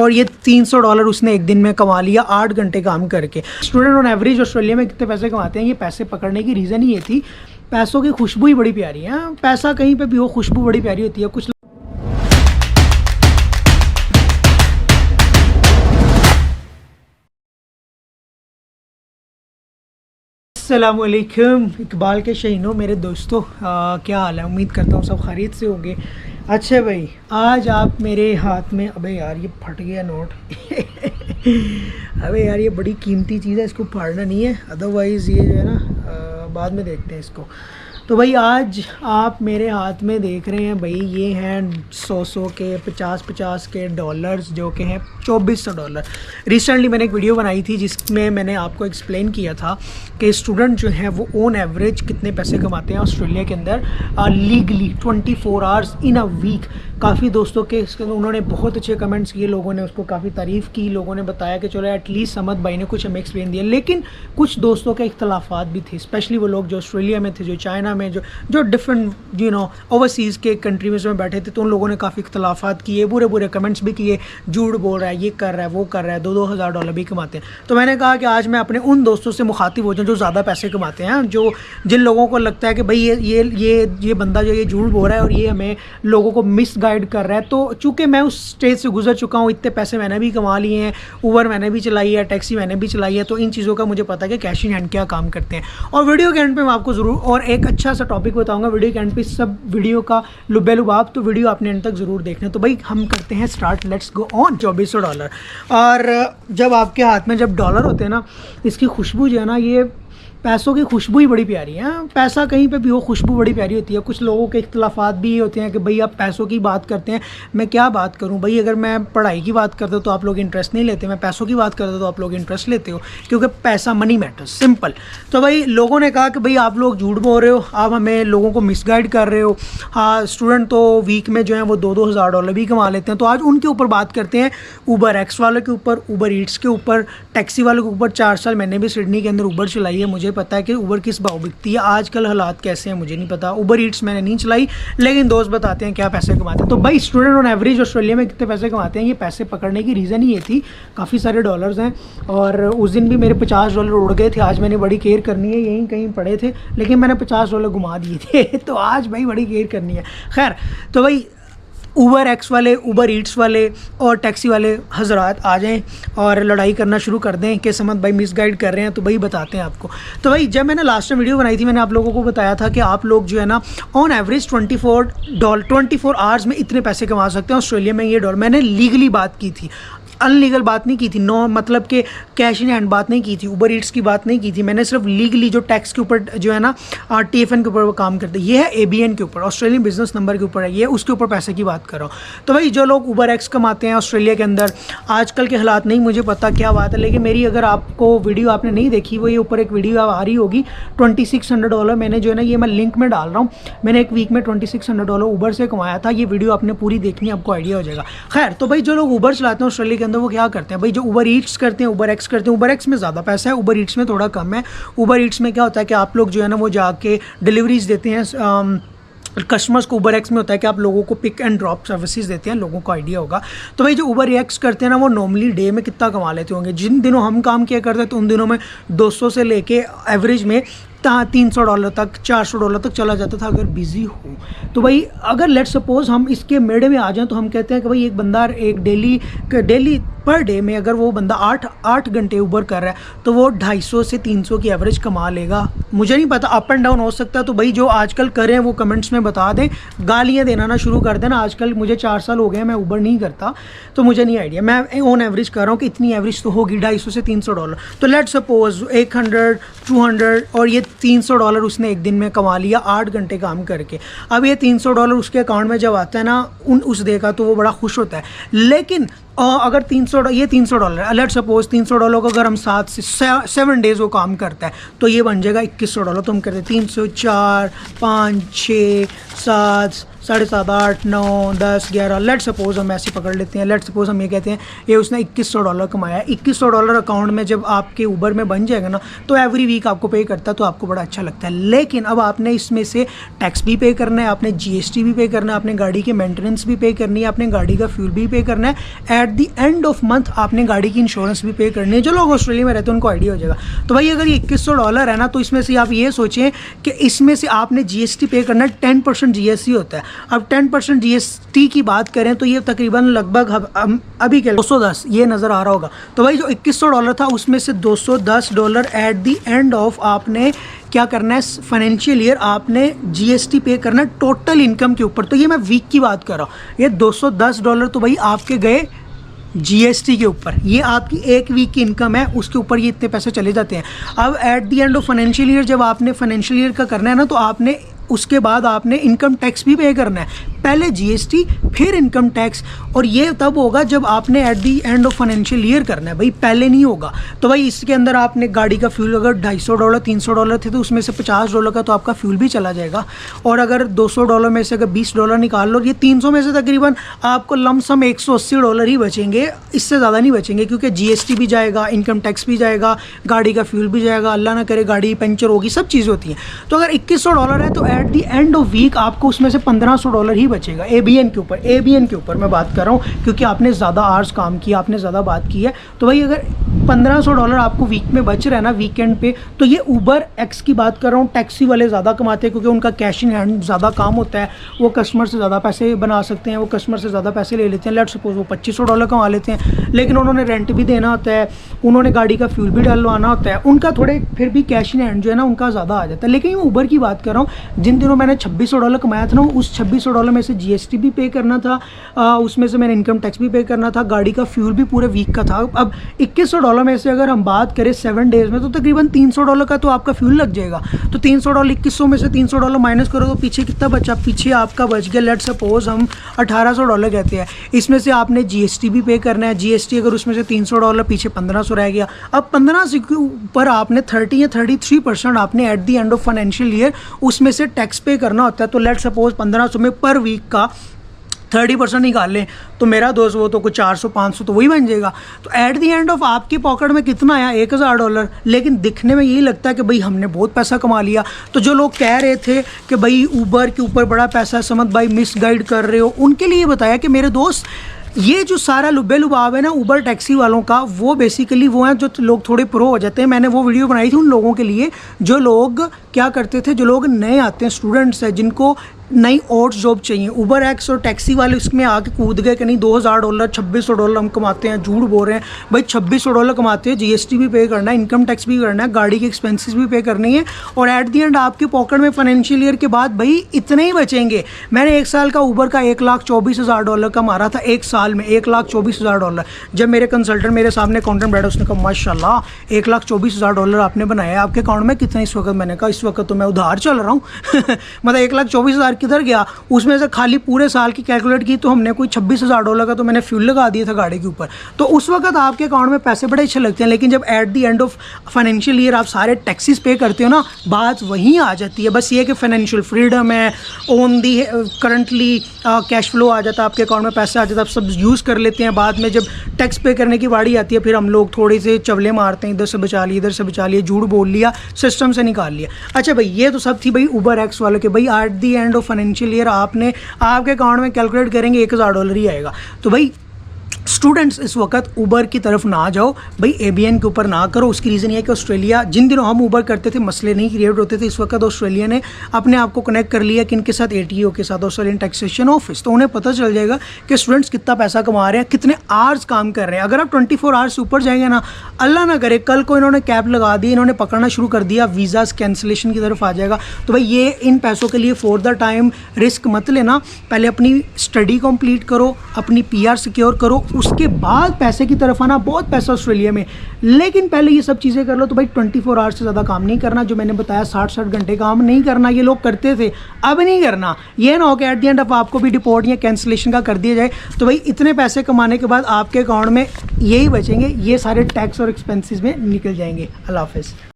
और ये $300 उसने एक दिन में कमा लिया 8 घंटे काम करके। स्टूडेंट ऑन एवरेज ऑस्ट्रेलिया में कितने पैसे कमाते हैं, ये पैसे पकड़ने की रीज़न ही ये थी, पैसों की खुशबू ही बड़ी प्यारी है। पैसा कहीं पे भी हो, खुशबू बड़ी प्यारी होती है। कुछ अस्सलामुअलैकुम इकबाल के शहीनों, मेरे दोस्तों, क्या हाल है? उम्मीद करता हूँ सब खैरियत से होंगे। अच्छा भाई, आज आप मेरे हाथ में, अबे यार ये फट गया नोट अबे यार ये बड़ी कीमती चीज़ है, इसको फाड़ना नहीं है, अदरवाइज़ ये जो है ना बाद में देखते हैं इसको। तो भाई आज आप मेरे हाथ में देख रहे हैं भाई, ये हैं 100 के 50 के डॉलर्स, जो कि हैं $2400। रिसेंटली मैंने एक वीडियो बनाई थी जिसमें मैंने आपको एक्सप्लेन किया था कि स्टूडेंट जो हैं वो ऑन एवरेज कितने पैसे कमाते हैं ऑस्ट्रेलिया के अंदर legally 24 hours in a week. काफ़ी दोस्तों के उन्होंने बहुत अच्छे कमेंट्स किए, लोगों ने उसको काफ़ी तारीफ़ की, लोगों ने बताया कि चलो एटलीस्ट समद भाई ने कुछ हमें एक्सप्लेन दिया। लेकिन कुछ दोस्तों के इख्तलाफात भी थे, स्पेशली वो लोग जो ऑस्ट्रेलिया में थे, जो चाइना में, जो डिफरेंट ओवरसीज़ के कंट्री में बैठे थे, तो उन लोगों ने काफ़ी इख्तलाफात किए, बुरे कमेंट्स भी किए, झूठ बोल रहा है, ये कर रहा है, वो कर रहा है, $2,000 भी कमाते हैं। तो मैंने कहा कि आज मैं अपने उन दोस्तों से मुखातिब हो जाऊँ जो ज़्यादा पैसे कमाते हैं, जिन लोगों को लगता है कि भाई ये बंदा जो ये झूठ बोल रहा है और ये हमें लोगों को मिसगाइड कर रहा है। तो चूँकि मैं उस स्टेज से गुजर चुका हूँ, इतने पैसे मैंने भी कमा लिए हैं, ऊबर मैंने भी चलाई है, टैक्सी मैंने भी चलाई है, तो इन चीज़ों का मुझे पता है कि कैश इन हैंड क्या काम करते हैं। और वीडियो के एंड पे मैं आपको ज़रूर और एक अच्छा सा टॉपिक बताऊंगा वीडियो के एंड पे, सब वीडियो का लुबेलुबाब, तो वीडियो आपने एंड तक ज़रूर देखना। तो भाई हम करते हैं स्टार्ट, लेट्स गो ऑन। $2400। और जब आपके हाथ में जब डॉलर होते हैं ना, इसकी खुशबू जो है ना, ये पैसों की खुशबू ही बड़ी प्यारी है। पैसा कहीं पे भी हो, खुशबू बड़ी प्यारी होती है। कुछ लोगों के इख्तलाफात भी होते हैं कि भाई आप पैसों की बात करते हैं, मैं क्या बात करूं भाई, अगर मैं पढ़ाई की बात करता हूं तो आप लोग इंटरेस्ट नहीं लेते, मैं पैसों की बात करता हूं तो आप लोग इंटरेस्ट लेते हो, क्योंकि पैसा मनी मैटर्स, सिंपल। तो भाई लोगों ने कहा कि भाई आप लोग झूठ बोल रहे हो, आप हमें लोगों को मिसगाइड कर रहे हो। हाँ, स्टूडेंट तो वीक में जो है वो $2,000 भी कमा लेते हैं। तो आज उनके ऊपर बात करते हैं, ऊबर एक्स वालों के ऊपर, ऊबर ईट्स के ऊपर, टैक्सी वालों के ऊपर। 4 साल मैंने भी सिडनी के अंदर ऊबर चलाई है, मुझे पता है कि ऊबर किस भाव बिकती है। आजकल हालात कैसे हैं मुझे नहीं पता, ऊबर ईट्स मैंने नहीं चलाई, लेकिन दोस्त बताते हैं क्या पैसे कमाते हैं। तो भाई स्टूडेंट ऑन एवरेज ऑस्ट्रेलिया में कितने पैसे कमाते हैं, ये पैसे पकड़ने की रीज़न ही ये थी, काफ़ी सारे डॉलर्स हैं। और उस दिन भी मेरे $50 उड़ गए थे, आज मैंने बड़ी केयर करनी है, यहीं कहीं पड़े थे, लेकिन मैंने $50 घुमा दिए थे तो आज भाई बड़ी केयर करनी है। खैर, तो भाई ऊबर एक्स वाले, ऊबर ईट्स वाले और टैक्सी वाले हजरात आ जाएं और लड़ाई करना शुरू कर दें कि समद भाई मिसगाइड कर रहे हैं। तो भाई बताते हैं आपको। तो भाई जब मैंने लास्ट में वीडियो बनाई थी, मैंने आप लोगों को बताया था कि आप लोग जो है ना ऑन एवरेज 24 आवर्स में इतने पैसे कमा सकते हैं ऑस्ट्रेलिया में। ये डॉलर मैंने लीगली बात की थी, अनलीगल बात नहीं की थी, नो मतलब कि कैश इन हैंड बात नहीं की थी, ऊबर ईट्स की बात नहीं की थी। मैंने सिर्फ लीगली जो टैक्स के ऊपर जो है ना TFN के ऊपर वो काम करते हैं, ये है ABN के ऊपर, ऑस्ट्रेलियन बिजनेस नंबर के ऊपर है, ये उसके ऊपर पैसे की बात कर रहा हूँ। तो भाई जो लोग ऊबर एक्स कमाते हैं ऑस्ट्रेलिया के अंदर, आजकल के हालात नहीं मुझे पता क्या बात है, लेकिन मेरी अगर आपको वीडियो आपने नहीं देखी, वो ये ऊपर एक वीडियो आ रही होगी, $2600 मैंने जो है ना, ये मैं लिंक में डाल रहा हूँ, मैंने एक वीक में $2600 ऊबर से कमाया था। ये वीडियो आपने पूरी देखनी है, आपको आइडिया हो जाएगा। खैर, तो भाई जो लोग ऊबर चलाते हैं ऑस्ट्रेलिया के अंदर, वो क्या करते हैं भाई, जो ऊबर ईट्स करते हैं, ऊबर एक्स करते हैं, ऊबर एक्स में ज़्यादा पैसा है, ऊबर ईट्स में थोड़ा कम है। ऊबर ईट्स में क्या होता है कि आप लोग जो है ना वो जाके डिलीवरीज देते हैं कस्टमर्स को। ऊबर एक्स में होता है कि आप लोगों को पिक एंड ड्रॉप सर्विसेज देते हैं, लोगों को आइडिया होगा। तो भाई जो ऊबर एक्स करते हैं ना, वो नॉर्मली डे में कितना कमा लेते होंगे। जिन दिनों हम काम किया करते हैं तो उन दिनों में 200 से लेके एवरेज में $300 तक, $400 तक चला जाता था अगर बिजी हो। तो भाई अगर लेट सपोज हम इसके मेड़े में आ जाएं, तो हम कहते हैं कि भाई एक बंदा एक डेली पर डे में अगर वो बंदा 8 घंटे ऊबर कर रहा है, तो वो 250 से 300 की एवरेज कमा लेगा। मुझे नहीं पता, अप एंड डाउन हो सकता है। तो भाई जो आजकल कर रहे हैं वो कमेंट्स में बता दें, गालियाँ देना ना शुरू कर देना। आजकल मुझे 4 साल हो गए, मैं ऊबर नहीं करता, तो मुझे नहीं आइडिया। मैं ऑन एवरेज कर रहा हूँ कि इतनी एवरेज तो होगी, 250 से $300। तो लेट सपोज 100, 200 और ये $300 उसने एक दिन में कमा लिया 8 घंटे काम करके। अब ये $300 उसके अकाउंट में जब आता है ना उस डे का, तो वो बड़ा खुश होता है। लेकिन अगर $300 लेट सपोज $300 को अगर हम 7 से 7 डेज़ वो काम करता है, तो ये बन जाएगा $2100। तो हम करते हैं 300, 4, 5, 6, 7, 7.5, 8, 9, 10, 11, लेट सपोज हम ऐसे पकड़ लेते हैं, लेट सपोज हम ये कहते हैं ये उसने $2100 कमाया है। $2100 अकाउंट में जब आपके ऊबर में बन जाएगा ना, तो एवरी वीक आपको पे करता है, तो आपको बड़ा अच्छा लगता है। लेकिन अब आपने इसमें से टैक्स भी पे करना है, आपने GST भी पे करना है, आपने गाड़ी की मेंटेनेंस भी पे करनी है, आपने गाड़ी का फ्यूल भी पे करना है, at the end of month आपने गाड़ी की इंश्योरेंस भी पे करनी है। जो लोग ऑस्ट्रेलिया में रहते हैं उनको आइडिया हो जाएगा। तो भाई अगर ये $2100 है ना, तो इसमें से आप ये सोचें कि इसमें से आपने GST पे करना है, 10% GST होता है। अब 10% GST की बात करें तो ये तकरीबन लगभग अभी के $210 ये नज़र आ रहा होगा। तो भाई जो $2100 था उसमें से $210 एट दी एंड ऑफ आपने क्या करना है, फाइनेंशियल ईयर आपने GST पे करना है टोटल इनकम के ऊपर। तो ये मैं वीक की बात कर रहा हूँ। ये $210 तो भाई आपके गए GST के ऊपर, ये आपकी एक वीक की इनकम है, उसके ऊपर ये इतने पैसे चले जाते हैं। अब at the end of financial year जब आपने फाइनेंशियल ईयर का करना है ना, तो आपने उसके बाद आपने इनकम टैक्स भी पे करना है, पहले GST फिर इनकम टैक्स। और ये तब होगा जब आपने eight the end of financial year करना है, भाई पहले नहीं होगा। तो भाई इसके अंदर आपने गाड़ी का फ्यूल अगर $250 $300 थे तो उसमें से $50 का तो आपका फ्यूल भी चला जाएगा। और अगर $200 में से अगर $20 निकाल लो, ये 300 में से तकरीबन आपको लमसम $180 ही बचेंगे, इससे ज़्यादा नहीं बचेंगे, क्योंकि GST भी जाएगा, इनकम टैक्स भी जाएगा, गाड़ी का फ्यूल भी जाएगा, अल्लाह ना करे गाड़ी पंचर होगी, सब चीज़ें होती हैं। तो अगर $2100 है तो at the end of week आपको उसमें से $1500 ही बचेगा ABN के ऊपर। ABN के ऊपर मैं बात कर रहा हूँ, क्योंकि आपने ज़्यादा आवर्स काम किया, आपने ज़्यादा बात की है। तो भाई अगर $1500 आपको वीक में बच रहा है ना वीकेंड पे, तो ये ऊबर एक्स की बात कर रहा हूँ। टैक्सी वाले ज़्यादा कमाते हैं क्योंकि उनका कैश इन हैंड ज़्यादा काम होता है, वो कस्टमर से ज़्यादा पैसे बना सकते हैं, वो कस्टमर से ज़्यादा पैसे ले लेते हैं। लेट सपोज वो $2500 कमा लेते हैं, लेकिन उन्होंने रेंट भी देना होता है, उन्होंने गाड़ी का फ्यूल भी डलवाना होता है, उनका थोड़े फिर भी कैश इन हैंड जो है ना उनका ज़्यादा आ जाता है। लेकिन मैं ऊबर की बात कर रहा हूँ, जिन दिनों मैंने $2600 कमाया था ना, उस $2600 में से GST भी पे करना था, उसमें से मैंने इनकम टैक्स भी पे करना था, गाड़ी का फ्यूल भी पूरे वीक का था। अब $2100 में से अगर हम बात करें 7 डेज़ में, तो तकरीबन $300 का तो आपका फ्यूल लग जाएगा। तो $300 2100 में से $300 माइनस करो तो पीछे कितना बचा, पीछे आपका बच गया लेट सपोज हम $1800 कहते हैं। इसमें से आपने GST भी पे करना है, GST अगर उसमें से $300 पीछे 1500 रह गया। अब 15 से ऊपर आपने 30 या 33% आपने eight the end of financial year उसमें से टैक्स पे करना होता है। तो लेट सपोज 1500 में पर वीक का 30% निकाल लें तो मेरा दोस्त वो तो कुछ 400-500 तो वही बन जाएगा। तो एट दी एंड ऑफ आपकी पॉकेट में कितना आया, $1000। लेकिन दिखने में यही लगता है कि भाई हमने बहुत पैसा कमा लिया। तो जो लोग कह रहे थे कि भाई ऊबर के ऊपर बड़ा पैसा है, समझ भाई मिस गाइड कर रहे हो, उनके लिए बताया कि मेरे दोस्त ये जो सारा लुब्बे लुबाव है ना ऊबर टैक्सी वालों का, वो बेसिकली वो हैं जो लोग थोड़े प्रो हो जाते हैं। मैंने वो वीडियो बनाई थी उन लोगों के लिए जो लोग क्या करते थे, जो लोग नए आते हैं, स्टूडेंट्स हैं, जिनको नई और जॉब चाहिए। ऊबर एक्स और टैक्सी वाले इसमें आके कूद गए कि नहीं $2000 $2600 हम कमाते हैं, झूठ बोल रहे हैं भाई। $2600 कमाते हैं, GST भी पे करना है, इनकम टैक्स भी करना है, गाड़ी के एक्सपेंसेस भी पे करनी है, और एट दी एंड आपके पॉकेट में फाइनेंशियल ईयर के बाद भाई इतने ही बचेंगे। मैंने एक साल का ऊबर का $1,24,000 का मारा था, एक साल में $1,24,000। जब मेरे कंसल्टेंट मेरे सामने अकाउंटेंट बैठा, उसने कहा माशाल्लाह $1,24,000 आपने बनाया, आपके अकाउंट में कितना इस वक्त? मैंने कहा इस वक्त तो मैं उधार चल रहा हूँ मतलब 1,24,000 किधर गया? उसमें से खाली पूरे साल की कैलकुलेट की तो हमने कोई $26,000 का तो मैंने फ्यूल लगा दिया था गाड़ी के ऊपर। तो उस वक्त आपके अकाउंट में पैसे बड़े अच्छे लगते हैं, लेकिन जब at the end of financial year आप सारे टैक्सेस पे करते हो ना, बात वहीं आ जाती है। बस ये कि फाइनेंशियल फ्रीडम है, on the currently cash flow आ जाता है, आपके अकाउंट में पैसे आ जाता है, आप सब यूज़ कर लेते हैं। बाद में जब टैक्स पे करने की बारी आती है, फिर हम लोग थोड़े से चवले मारते हैं, इधर से बचा लिए, इधर से बचा लिए, झूठ बोल लिया, सिस्टम से निकाल लिया। अच्छा भाई, ये तो सब थी भाई ऊबर एक्स वालों के। भाई eight the end of financial year आपने आपके अकाउंट में कैलकुलेट करेंगे $1000 ही आएगा। तो भाई स्टूडेंट्स इस वक्त ऊबर की तरफ ना जाओ भाई, ABN के ऊपर ना करो। उसकी रीज़न ये है कि ऑस्ट्रेलिया, जिन दिनों हम ऊबर करते थे मसले नहीं क्रिएट होते थे, इस वक्त ऑस्ट्रेलिया ने अपने आप को कनेक्ट कर लिया कि इनके साथ ATO के साथ, ऑस्ट्रेलियन टैक्सेशन ऑफिस, तो उन्हें पता चल जाएगा कि स्टूडेंट्स कितना पैसा कमा रहे हैं, कितने आवर्स काम कर रहे हैं। अगर आप 24 आवर्स से ऊपर जाएंगे ना, अल्लाह ना करे कल को इन्होंने कैप लगा दी, इन्होंने पकड़ना शुरू कर दिया, वीज़ास कैंसिलेशन की तरफ आ जाएगा। तो भाई ये इन पैसों के लिए फॉर द टाइम रिस्क मत लेना, पहले अपनी स्टडी कंप्लीट करो, अपनी PR सिक्योर करो, उसके बाद पैसे की तरफ आना। बहुत पैसा ऑस्ट्रेलिया में, लेकिन पहले ये सब चीज़ें कर लो। तो भाई 24 आवर्स से ज़्यादा काम नहीं करना, जो मैंने बताया 60-60 घंटे काम नहीं करना, ये लोग करते थे, अब नहीं करना। ये ना हो कि एट द एंड ऑफ आपको भी डिपोर्ट या कैंसिलेशन का कर दिया जाए। तो भाई इतने पैसे कमाने के बाद आपके अकाउंट में यही बचेंगे, ये सारे टैक्स और एक्सपेंसेस में निकल जाएंगे। अल्लाह हाफ़िज़।